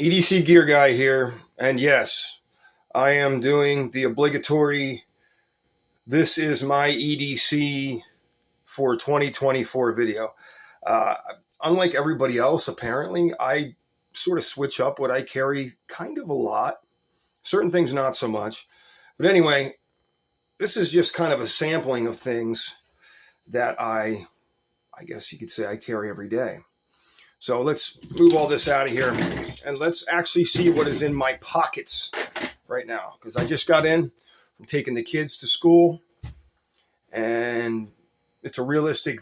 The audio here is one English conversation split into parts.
EDC Gear Guy here, and yes, I am doing the obligatory "This is my EDC for 2024" video. Unlike everybody else, apparently, I sort of switch up what I carry kind of a lot. Certain things not so much. But anyway, this is just kind of a sampling of things that I guess you could say I carry every day. So let's move all this out of here and let's actually see what is in my pockets right now. Because I just got in from taking the kids to school and it's a realistic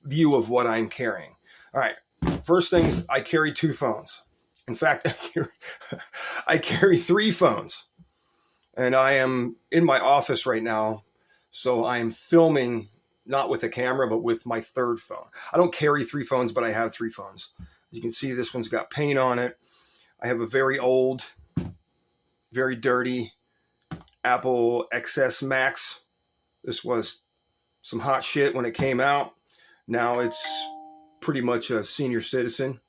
view of what I'm carrying. All right, first things, I carry 2 phones. In fact, I carry 3 phones. And I am in my office right now, so I am filming not with a camera, but with my 3rd phone. I don't carry 3 phones, but I have 3 phones. As you can see, this one's got paint on it. I have a very old, very dirty Apple XS Max. This was some hot shit when it came out. Now it's pretty much a senior citizen.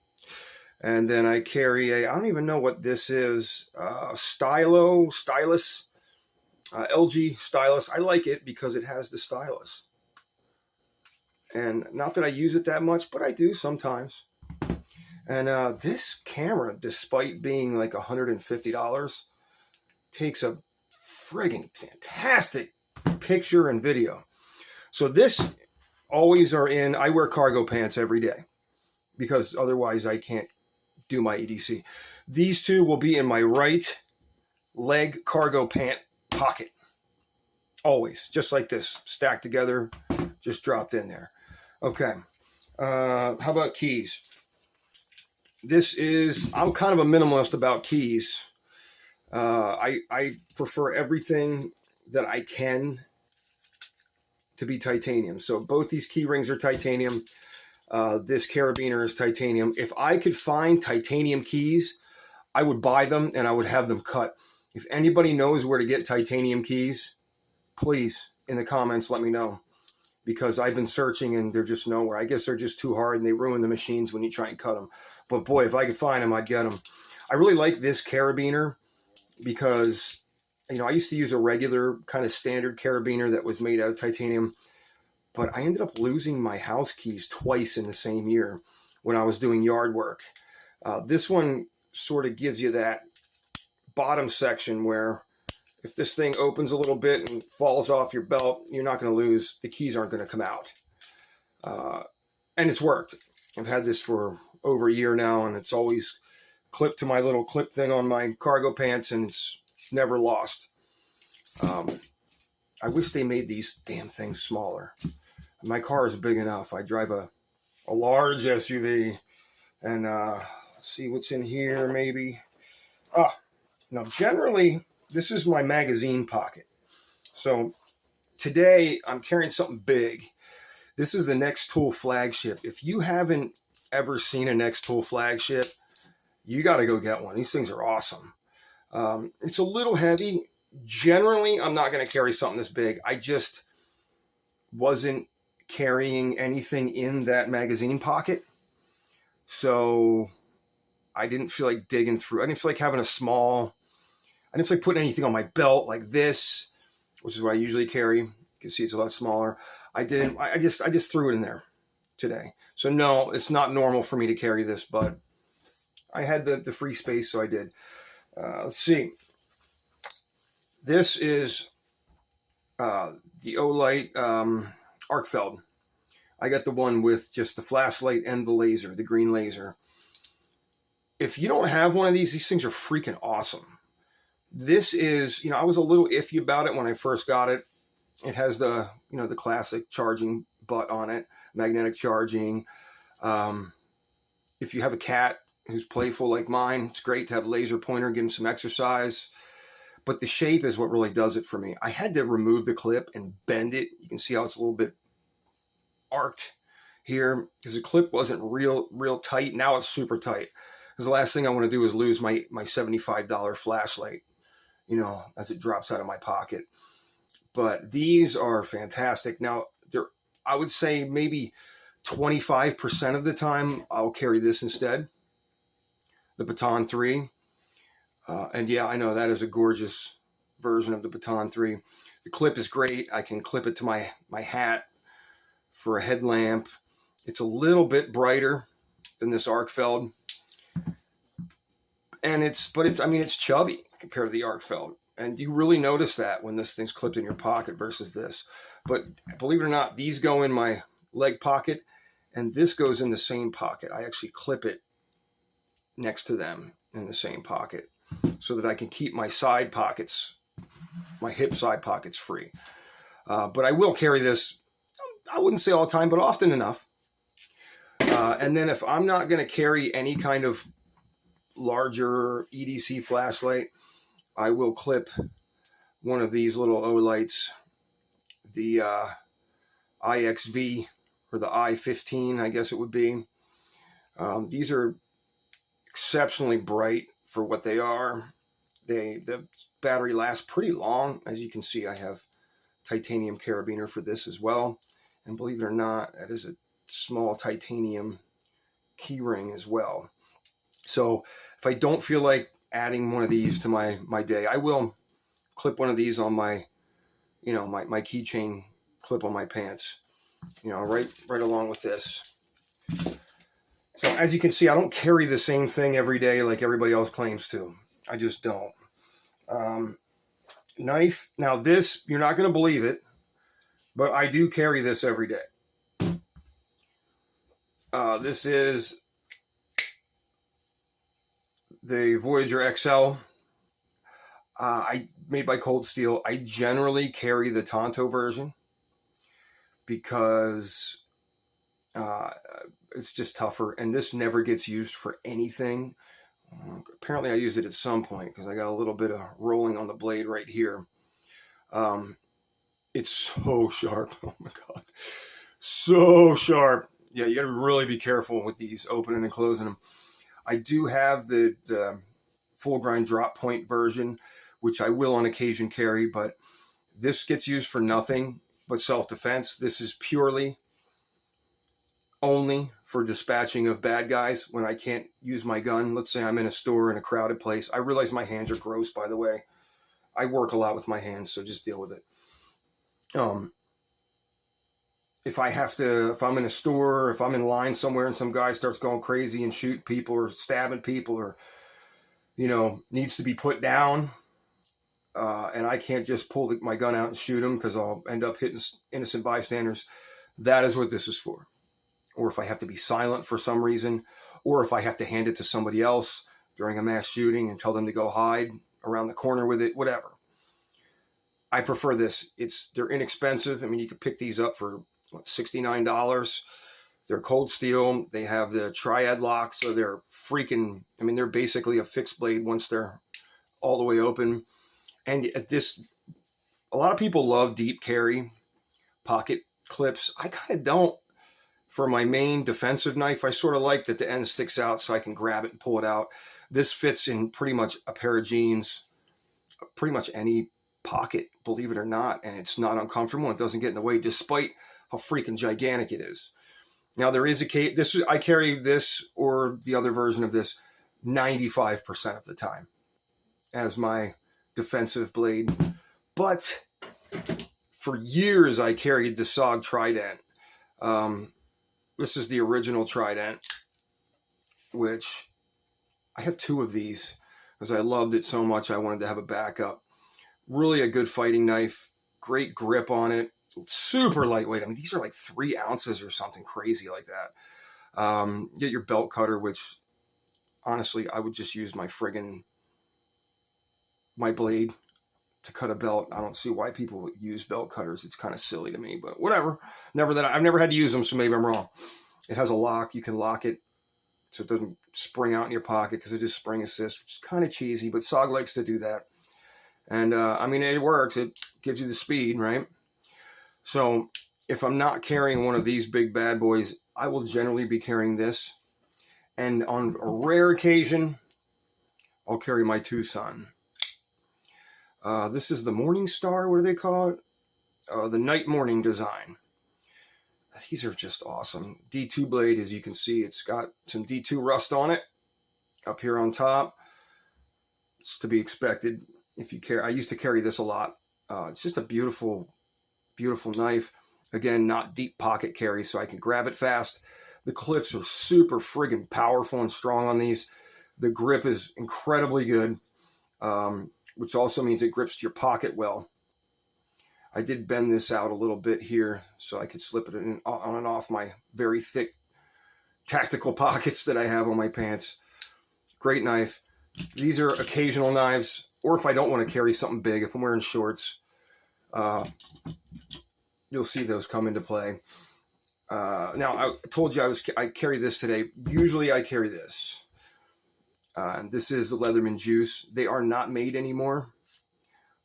And then I carry I don't even know what this is, stylus, LG stylus. I like it because it has the stylus. And not that I use it that much, but I do sometimes. And this camera, despite being like $150, takes a friggin' fantastic picture and video. So this always are in, I wear cargo pants every day because otherwise I can't do my EDC. These 2 will be in my right leg cargo pant pocket. Always, just like this, stacked together, just dropped in there. Okay, how about keys? I'm kind of a minimalist about keys. I prefer everything that I can to be titanium. So both these key rings are titanium. This carabiner is titanium. If I could find titanium keys, I would buy them and I would have them cut. If anybody knows where to get titanium keys, please, in the comments, let me know. Because I've been searching and they're just nowhere. I guess they're just too hard and they ruin the machines when you try and cut them. But boy, if I could find them, I'd get them. I really like this carabiner because, you know, I used to use a regular kind of standard carabiner that was made out of titanium. But I ended up losing my house keys twice in the same year when I was doing yard work. This one sort of gives you that bottom section where if this thing opens a little bit and falls off your belt, you're not going to lose. The keys aren't going to come out. And it's worked. I've had this for over a year now, and it's always clipped to my little clip thing on my cargo pants, and it's never lost. I wish they made these damn things smaller. My car is big enough. I drive a large SUV. And let's see what's in here, maybe. Now, generally, this is my magazine pocket. So today I'm carrying something big. This is the Next Tool flagship. If you haven't ever seen a Next Tool flagship, you got to go get one. These things are awesome. It's a little heavy. Generally, I'm not going to carry something this big. I just wasn't carrying anything in that magazine pocket. So I didn't feel like digging through. I didn't feel like having I didn't feel like putting anything on my belt like this, which is what I usually carry. You can see it's a lot smaller. I just threw it in there today. So no, it's not normal for me to carry this, but I had the free space, so I did. Let's see. This is the Olight Arcfeld. I got the one with just the flashlight and the laser, the green laser. If you don't have one of these things are freaking awesome. This is, I was a little iffy about it when I first got it. It has the, the classic charging butt on it, magnetic charging. If you have a cat who's playful like mine, it's great to have a laser pointer, give him some exercise. But the shape is what really does it for me. I had to remove the clip and bend it. You can see how it's a little bit arced here because the clip wasn't real tight. Now it's super tight. Because the last thing I want to do is lose my $75 flashlight, as it drops out of my pocket. But these are fantastic. Now, I would say maybe 25% of the time I'll carry this instead. the Baton 3. And yeah, I know that is a gorgeous version of the Baton 3. The clip is great. I can clip it to my hat for a headlamp. It's a little bit brighter than this Arkfeld. And it's chubby compared to the Arkfeld. And you really notice that when this thing's clipped in your pocket versus this. But believe it or not, these go in my leg pocket and this goes in the same pocket. I actually clip it next to them in the same pocket so that I can keep my side pockets, my hip side pockets free. But I will carry this, I wouldn't say all the time, but often enough. And then if I'm not going to carry any kind of larger EDC flashlight, I will clip one of these little O-lights, the IXV or the I-15, I guess it would be. These are exceptionally bright for what they are. The battery lasts pretty long. As you can see, I have titanium carabiner for this as well. And believe it or not, that is a small titanium key ring as well. So if I don't feel like adding one of these to my day, I will clip one of these on my, my keychain clip on my pants, right along with this. So as you can see, I don't carry the same thing every day like everybody else claims to. I just don't. Knife. Now this, you're not going to believe it, but I do carry this every day. This is the Voyager XL. I made by Cold Steel. I generally carry the Tonto version because it's just tougher, and this never gets used for anything. Apparently I used it at some point because I got a little bit of rolling on the blade right here. It's so sharp. Oh my God. So sharp. Yeah, you got to really be careful with these, opening and closing them. I do have the full grind drop point version, which I will on occasion carry, but this gets used for nothing but self-defense. This is purely only for dispatching of bad guys when I can't use my gun. Let's say I'm in a store in a crowded place. I realize my hands are gross, by the way. I work a lot with my hands, so just deal with it. If I'm in a store, if I'm in line somewhere and some guy starts going crazy and shooting people or stabbing people or, needs to be put down, and I can't just pull my gun out and shoot him because I'll end up hitting innocent bystanders, that is what this is for. Or if I have to be silent for some reason, or if I have to hand it to somebody else during a mass shooting and tell them to go hide around the corner with it, whatever. I prefer this. They're inexpensive. I mean, you could pick these up for $69. They're Cold Steel. They have the triad lock, so they're freaking, they're basically a fixed blade once they're all the way open. And a lot of people love deep carry pocket clips. I kind of don't. For my main defensive knife, I sort of like that the end sticks out so I can grab it and pull it out. This fits in pretty much a pair of jeans, pretty much any pocket, believe it or not, and it's not uncomfortable. It doesn't get in the way, despite how freaking gigantic it is. Now there is I carry this or the other version of this 95% of the time as my defensive blade, but for years I carried the SOG Trident. This is the original Trident, which I have two of these because I loved it so much I wanted to have a backup. Really a good fighting knife, great grip on it, super lightweight. These are like 3 ounces or something crazy like that. Get your belt cutter, which honestly, I would just use my blade to cut a belt. I don't see why people would use belt cutters. It's kind of silly to me, but whatever. I've never had to use them, so maybe I'm wrong. It has a lock. You can lock it so it doesn't spring out in your pocket because it is spring assist, which is kind of cheesy, but SOG likes to do that. And it works. It gives you the speed, right? So if I'm not carrying one of these big bad boys, I will generally be carrying this. And on a rare occasion, I'll carry my Tucson. This is the Morning Star. What do they call it? The Night Morning design. These are just awesome. D2 blade, as you can see, it's got some D2 rust on it. up here on top. It's to be expected if you carry. I used to carry this a lot. It's just a beautiful, beautiful knife. Again, not deep pocket carry, so I can grab it fast. The clips are super friggin' powerful and strong on these. The grip is incredibly good, which also means it grips to your pocket well. I did bend this out a little bit here so I could slip it in, on and off my very thick tactical pockets that I have on my pants. Great knife. These are occasional knives, or if I don't want to carry something big, if I'm wearing shorts, you'll see those come into play. Now, I told you I carry this today. Usually I carry this. And this is the Leatherman juice. They are not made anymore.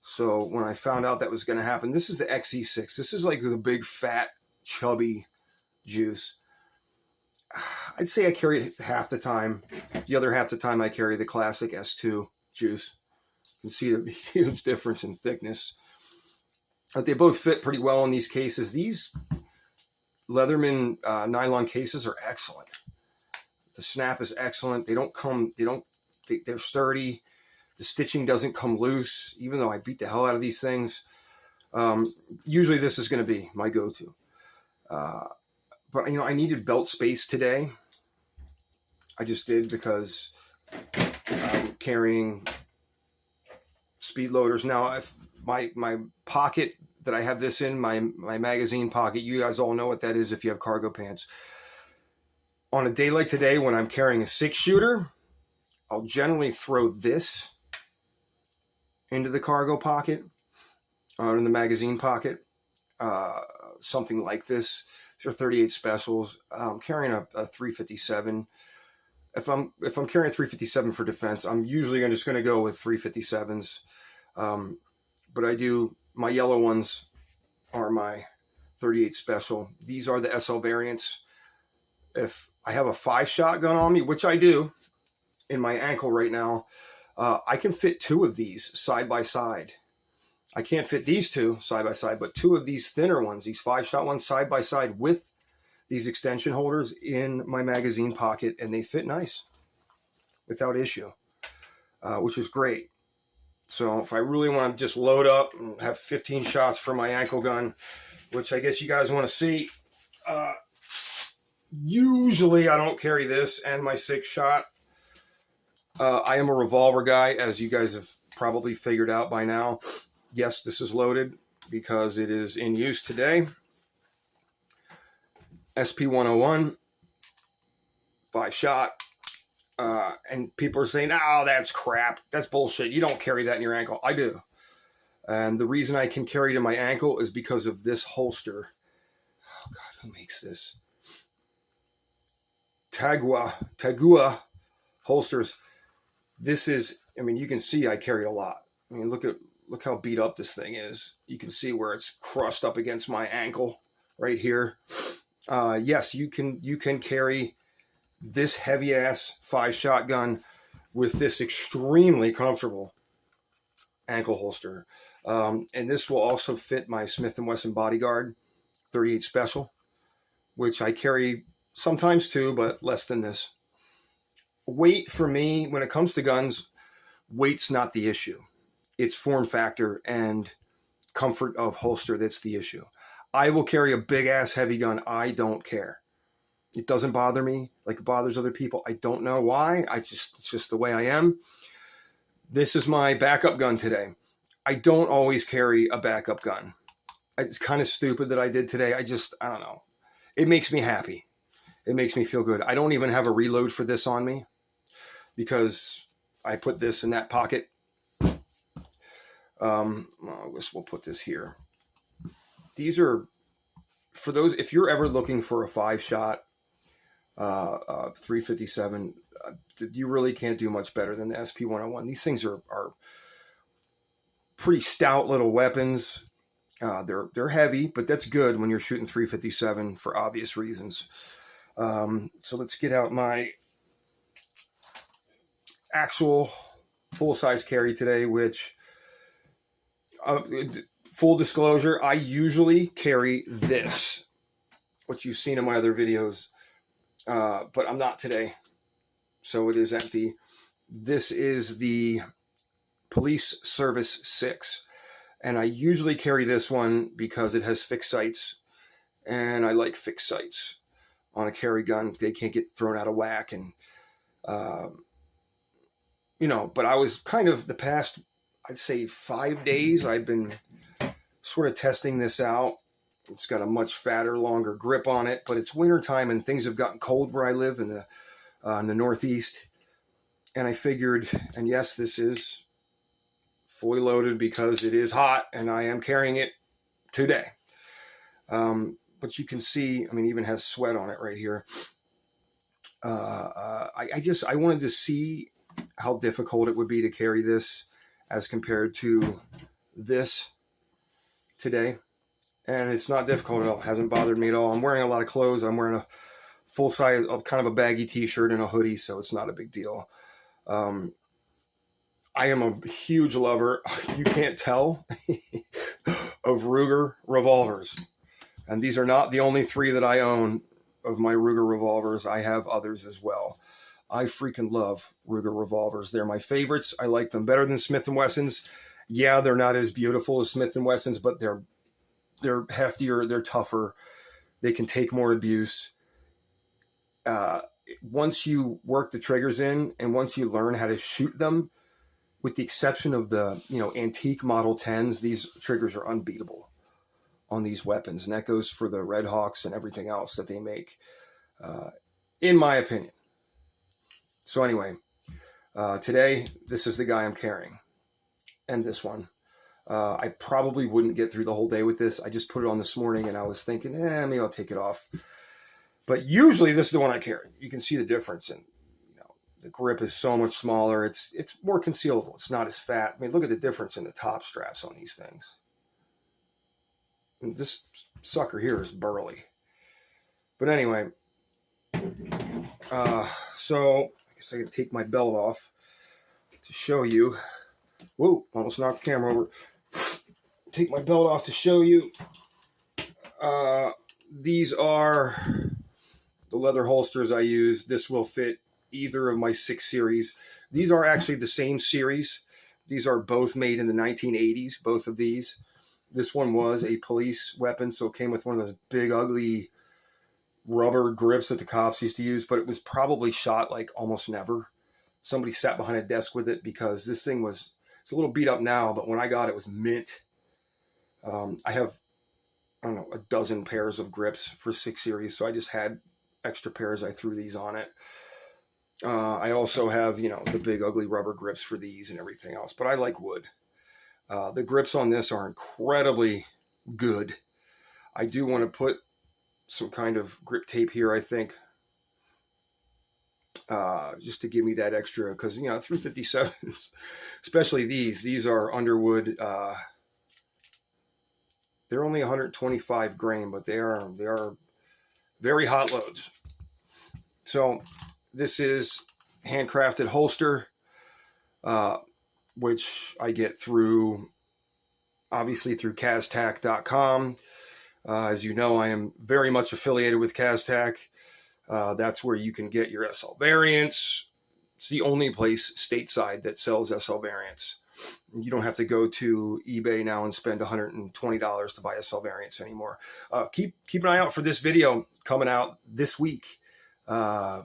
So when I found out that was going to happen, this is the XE6. This is like the big, fat, chubby juice. I'd say I carry it half the time. The other half the time I carry the classic S2 juice. You can see the huge difference in thickness. But they both fit pretty well in these cases. These Leatherman nylon cases are excellent. The snap is excellent. They're sturdy. The stitching doesn't come loose, even though I beat the hell out of these things. Usually this is going to be my go-to. But, I needed belt space today. I just did because I'm carrying speed loaders. Now, if my pocket that I have this in, my magazine pocket, you guys all know what that is if you have cargo pants. On a day like today, when I'm carrying a 6-shooter, I'll generally throw this into the cargo pocket or in the magazine pocket, something like this. These are 38 specials. I'm carrying a 357. If I'm carrying a 357 for defense, I'm usually just going to go with 357s. But my yellow ones are my 38 special. These are the SL variants. If I have a 5-shot gun on me, which I do in my ankle right now, I can fit 2 of these side by side. I can't fit these 2 side by side, but 2 of these thinner ones, these 5-shot ones side by side with these extension holders in my magazine pocket, and they fit nice without issue, which is great. So if I really want to just load up and have 15 shots for my ankle gun, which I guess you guys want to see, usually I don't carry this and my 6-shot. I am a revolver guy, as you guys have probably figured out by now. Yes, this is loaded because it is in use today. SP101, 5-shot. And people are saying, oh, that's crap. That's bullshit. You don't carry that in your ankle. I do. And the reason I can carry it in my ankle is because of this holster. Oh, God, who makes this? Tagua holsters. This is, you can see I carry a lot. Look how beat up this thing is. You can see where it's crushed up against my ankle right here. Yes, you can carry this heavy ass 5-shot gun with this extremely comfortable ankle holster. And this will also fit my Smith & Wesson Bodyguard 38 Special, which I carry sometimes too, but less than this. Weight for me, when it comes to guns, weight's not the issue. It's form factor and comfort of holster that's the issue. I will carry a big ass heavy gun. I don't care. It doesn't bother me like it bothers other people. I don't know why. It's just the way I am. This is my backup gun today. I don't always carry a backup gun. It's kind of stupid that I did today. I don't know. It makes me happy. It makes me feel good. I don't even have a reload for this on me because I put this in that pocket. I guess we'll put this here. These are, for those, if you're ever looking for a 5-shot 357, you really can't do much better than the SP101. These things are pretty stout little weapons. They're heavy, but that's good when you're shooting 357 for obvious reasons. So let's get out my actual full-size carry today, which, full disclosure, I usually carry this, which you've seen in my other videos, but I'm not today. So it is empty. This is the Police Service 6. And I usually carry this one because it has fixed sights. And I like fixed sights on a carry gun. They can't get thrown out of whack. And, but I was kind of the past, I'd say 5 days, I've been sort of testing this out. It's got a much fatter, longer grip on it, but it's wintertime and things have gotten cold where I live in the Northeast. And I figured, and yes, this is fully loaded because it is hot and I am carrying it today. But you can see, I mean, it even has sweat on it right here. I wanted to see how difficult it would be to carry this as compared to this today. And it's not difficult at all. It hasn't bothered me at all. I'm wearing a lot of clothes. I'm wearing a full size, kind of a baggy t-shirt and a hoodie, so it's not a big deal. I am a huge lover, you can't tell, of Ruger revolvers. And these are not the only 3 that I own of my Ruger revolvers. I have others as well. I freaking love Ruger revolvers. They're my favorites. I like them better than Smith & Wessons. Yeah, they're not as beautiful as Smith & Wessons, but they're heftier, they're tougher. They can take more abuse. Once you work the triggers in and once you learn how to shoot them, with the exception of the antique Model 10s, these triggers are unbeatable on these weapons. And that goes for the Red Hawks and everything else that they make, in my opinion. So anyway, today, this is the guy I'm carrying. And this one. I probably wouldn't get through the whole day with this. I just put it on this morning and I was thinking, maybe I'll take it off. But usually this is the one I carry. You can see the difference in, the grip is so much smaller. It's more concealable. It's not as fat. I mean, look at the difference in the top straps on these things. And this sucker here is burly. But anyway, so I guess I can take my belt off to show you. Whoa, almost knocked the camera over. Take my belt off to show you. These are the leather holsters I use. This will fit either of my 6 series. These are actually the same series. These are both made in the 1980s, both of these. This one was a police weapon, so it came with one of those big, ugly rubber grips that the cops used to use, but it was probably shot like almost never. Somebody sat behind a desk with it because this thing was, it's a little beat up now, but when I got it, it was mint. I have, I don't know, a dozen pairs of grips for 6 series, so I just had extra pairs. I threw these on it. I also have, the big ugly rubber grips for these and everything else, but I like wood. The grips on this are incredibly good. I do want to put some kind of grip tape here, I think, just to give me that extra, because, 357s, especially these are Underwood. They're only 125 grain, but they are very hot loads. So this is handcrafted holster, which I get obviously through CASTAC.com. As you know, I am very much affiliated with CASTAC. That's where you can get your SL variants. It's the only place stateside that sells SL variants. You don't have to go to eBay now and spend $120 to buy SL variants anymore. Keep an eye out for this video coming out this week. About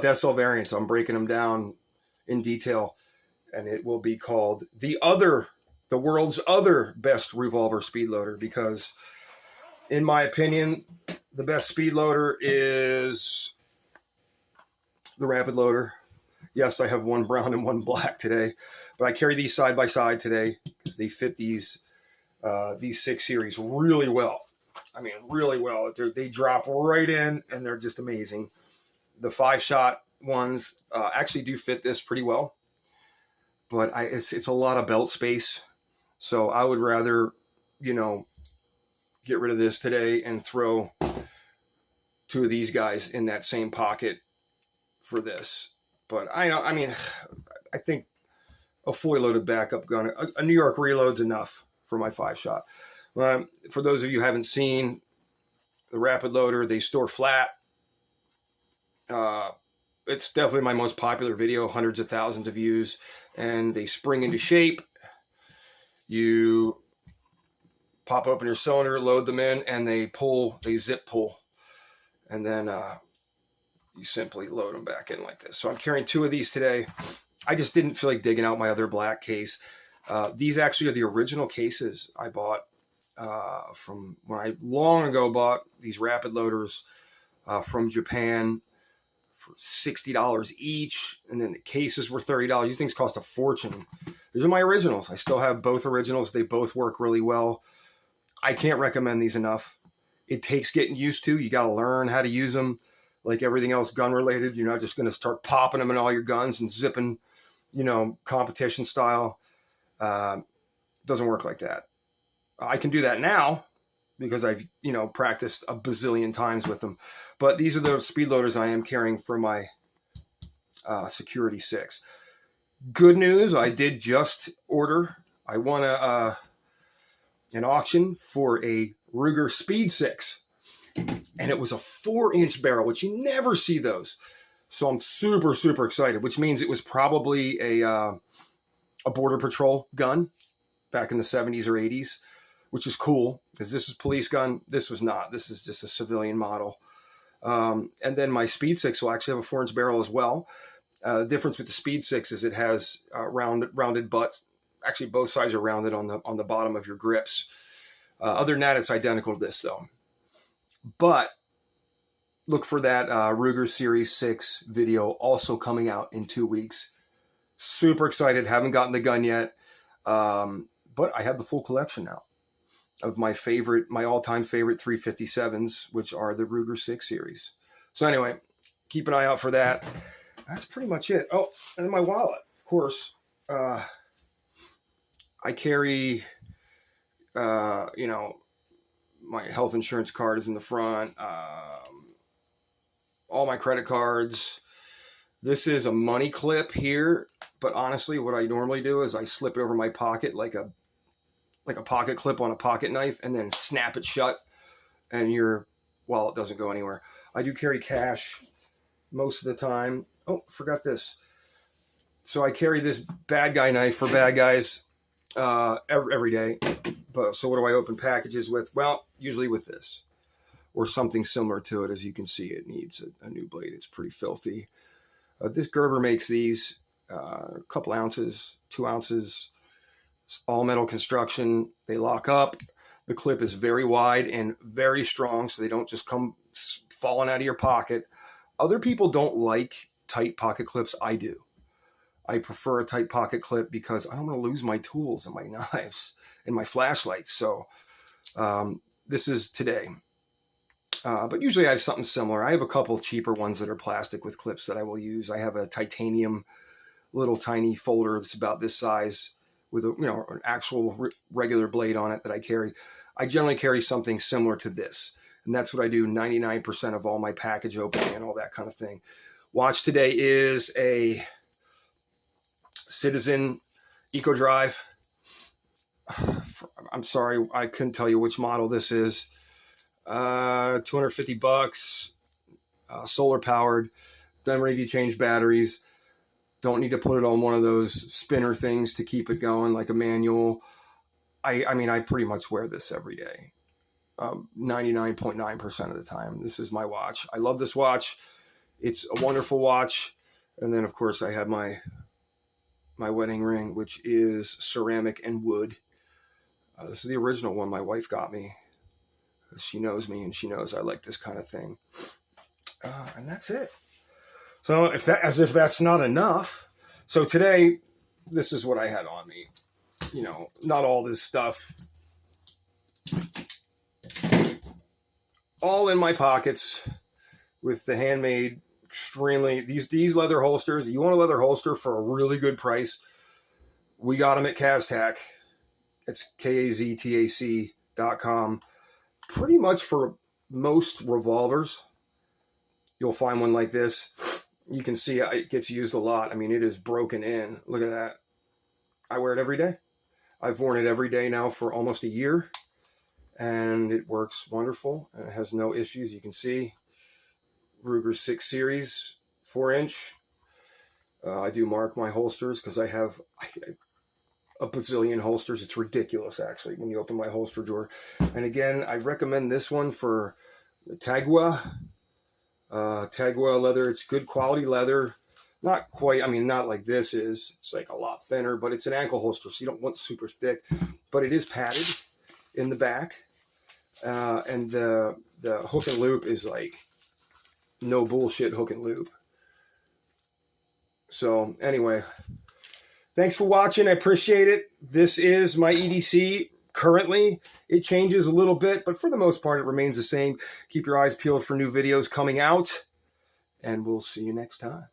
the SL variants. I'm breaking them down in detail, and it will be called the world's other best revolver speed loader, because in my opinion, the best speed loader is the rapid loader. Yes, I have one brown and one black today, but I carry these side by side today because they fit these 6 series really well. I mean, really well. They drop right in, and they're just amazing. The 5-shot ones actually do fit this pretty well, but it's a lot of belt space. So I would rather, get rid of this today and throw 2 of these guys in that same pocket for this. But I think a fully loaded backup gun, a New York Reload's enough for my 5-shot. For those of you who haven't seen the rapid loader, they store flat. it's definitely my most popular video, hundreds of thousands of views, and they spring into shape. You pop open your cylinder, load them in, and they zip pull, and then you simply load them back in like this. So I'm carrying 2 of these today. I just didn't feel like digging out my other black case. These actually are the original cases I bought from when I long ago bought these rapid loaders from Japan for $60 each, and then the cases were $30. These things cost a fortune. These are my originals. I still have both originals. They both work really well. I can't recommend these enough. It takes getting used to. You got to learn how to use them. Like everything else gun related, you're not just going to start popping them in all your guns and zipping, competition style. Doesn't work like that. I can do that now because I've, practiced a bazillion times with them. But these are the speed loaders I am carrying for my Security 6. Good news, I did just order. I won an auction for a Ruger Speed 6. And it was a 4-inch barrel, which you never see those. So I'm super, super excited, which means it was probably a Border Patrol gun back in the 70s or 80s, which is cool because this is police gun. This was not. This is just a civilian model. And then my Speed 6 will actually have a 4-inch barrel as well. The difference with the Speed 6 is it has rounded butts. Actually, both sides are rounded on the bottom of your grips. Other than that, it's identical to this, though. But look for that Ruger Series 6 video also coming out in 2 weeks. Super excited. Haven't gotten the gun yet. But I have the full collection now of my all-time favorite 357s, which are the Ruger 6 series. So anyway, keep an eye out for that. That's pretty much it. Oh, and then my wallet, of course. I carry, my health insurance card is in the front. All my credit cards. This is a money clip here, but honestly, what I normally do is I slip it over my pocket like a pocket clip on a pocket knife, and then snap it shut, and your wallet doesn't go anywhere. I do carry cash most of the time. Oh, forgot this. So I carry this bad guy knife for bad guys every day. So what do I open packages with? Well, usually with this or something similar to it. As you can see, it needs a new blade. It's pretty filthy. This Gerber makes these a couple ounces, 2 ounces, all metal construction. They lock up. The clip is very wide and very strong, so they don't just come falling out of your pocket. Other people don't like tight pocket clips. I do. I prefer a tight pocket clip because I don't want to lose my tools and my knives and my flashlights. So this is today. But usually I have something similar. I have a couple cheaper ones that are plastic with clips that I will use. I have a titanium little tiny folder that's about this size with an actual regular blade on it that I carry. I generally carry something similar to this. And that's what I do 99% of all my package opening and all that kind of thing. Watch today is a Citizen Eco Drive. I'm sorry, I couldn't tell you which model this is. $250, solar powered. Don't need to change batteries. Don't need to put it on one of those spinner things to keep it going like a manual. I mean, I pretty much wear this every day. 99.9% of the time. This is my watch. I love this watch. It's a wonderful watch. And then, of course, I have my wedding ring, which is ceramic and wood. This is the original one my wife got me. She knows me and she knows I like this kind of thing. And that's it. So as if that's not enough. So today, this is what I had on me. Not all this stuff. All in my pockets with the handmade, extremely, these leather holsters. You want a leather holster for a really good price. We got them at Kaztac. It's KAZTAC.com. Pretty much for most revolvers, you'll find one like this. You can see it gets used a lot. I mean, it is broken in. Look at that. I wear it every day. I've worn it every day now for almost a year. And it works wonderful. And it has no issues. You can see Ruger 6 Series 4-inch. I do mark my holsters because I have a bazillion holsters. It's ridiculous, actually, when you open my holster drawer. And again, I recommend this one for the Tagua leather. It's good quality leather. Not quite, I mean, not like this is. It's like a lot thinner, but it's an ankle holster, so you don't want super thick. But it is padded in the back. And the hook and loop is like no bullshit hook and loop. So anyway, thanks for watching. I appreciate it. This is my EDC. Currently, it changes a little bit, but for the most part, it remains the same. Keep your eyes peeled for new videos coming out, and we'll see you next time.